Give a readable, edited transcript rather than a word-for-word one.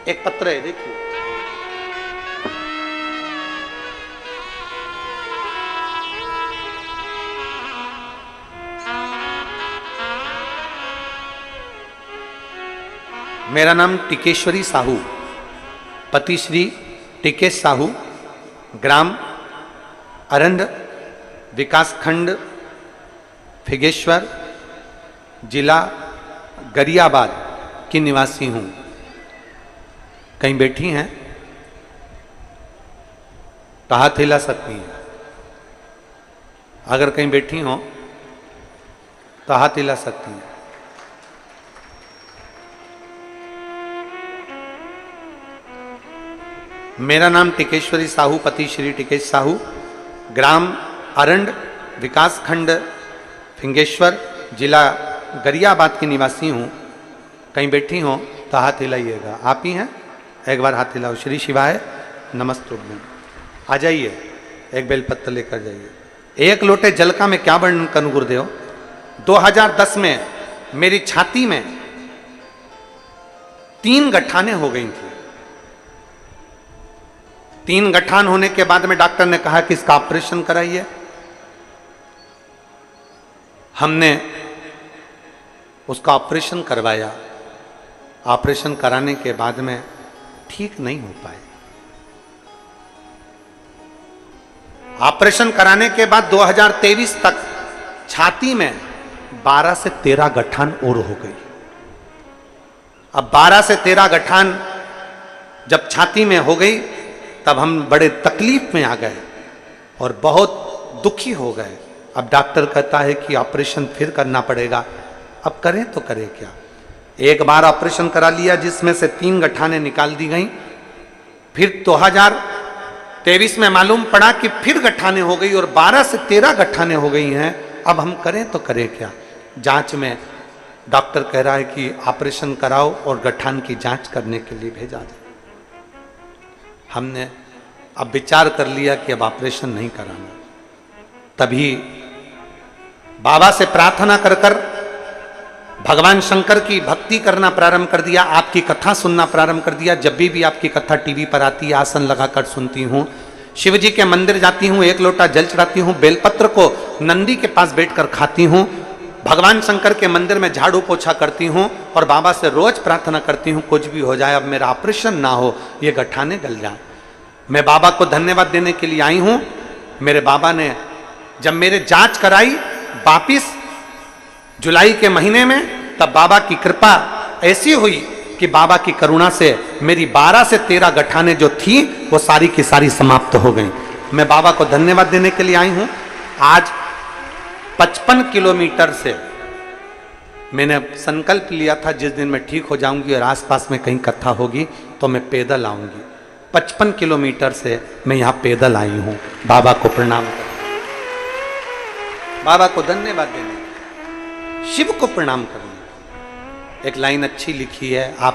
एक पत्र है, देखिए। मेरा नाम टिकेश्वरी साहू, पति श्री टिकेश साहू, ग्राम अरंड, विकासखंड फिगेश्वर, जिला गरियाबाद की निवासी हूं। कहीं बैठी हैं तो हाथ हिला सकती हैं। अगर कहीं बैठी हो तो हाथ हिला सकती हैं। मेरा नाम टिकेश्वरी साहू, पति श्री टिकेश साहू, ग्राम अरंड, विकासखंड फिंगेश्वर, जिला गरियाबाद की निवासी हूँ। कहीं बैठी हो तो हाथ हिलाइएगा। आप ही हैं? एक बार हाथ हिलाओ। श्री शिवाय नमस्तुभ्यं। आ जाइए, एक बेलपत्र लेकर जाइए। एक लोटे जल का मैं क्या वर्णन करूं गुरुदेव। 2010 में मेरी छाती में 3 गठानें हो गई थी। 3 गठान होने के बाद में डॉक्टर ने कहा कि इसका ऑपरेशन कराइए। हमने उसका ऑपरेशन करवाया। ऑपरेशन कराने के बाद में ठीक नहीं हो पाए। ऑपरेशन कराने के बाद 2023 तक छाती में 12 से 13 गठान और हो गई। अब 12 से 13 गठान जब छाती में हो गई तब हम बड़े तकलीफ में आ गए और बहुत दुखी हो गए। अब डॉक्टर कहता है कि ऑपरेशन फिर करना पड़ेगा। अब करें तो करें क्या। एक बार ऑपरेशन करा लिया जिसमें से 3 गठानें निकाल दी गई। फिर 2023 में मालूम पड़ा कि फिर गठानें हो गई और 12 से 13 गठानें हो गई हैं। अब हम करें तो करें क्या। जांच में डॉक्टर कह रहा है कि ऑपरेशन कराओ और गठान की जांच करने के लिए भेजा जाए। हमने अब विचार कर लिया कि अब ऑपरेशन नहीं कराना। तभी बाबा से प्रार्थना कर कर भगवान शंकर की भक्ति करना प्रारंभ कर दिया। आपकी कथा सुनना प्रारंभ कर दिया। जब भी आपकी कथा टीवी पर आती है आसन लगाकर सुनती हूँ। शिव जी के मंदिर जाती हूँ, एक लोटा जल चढ़ाती हूँ, बेलपत्र को नंदी के पास बैठकर खाती हूँ, भगवान शंकर के मंदिर में झाड़ू पोछा करती हूँ और बाबा से रोज प्रार्थना करती हूँ कुछ भी हो जाए अब मेरा ऑपरेशन ना हो, ये गठाने गल जाए। मैं बाबा को धन्यवाद देने के लिए आई हूँ। मेरे बाबा ने जब मेरे जांच कराई वापिस जुलाई के महीने में, तब बाबा की कृपा ऐसी हुई कि बाबा की करुणा से मेरी 12 से 13 गठानें जो थी वो सारी की सारी समाप्त हो गई। मैं बाबा को धन्यवाद देने के लिए आई हूँ। आज 55 किलोमीटर से मैंने संकल्प लिया था जिस दिन मैं ठीक हो जाऊंगी और आसपास में कहीं कथा होगी तो मैं पैदल आऊंगी। 55 किलोमीटर से मैं यहाँ पैदल आई हूँ बाबा को प्रणाम करने, बाबा को धन्यवाद देने, शिव को प्रणाम करने। एक लाइन अच्छी लिखी है आप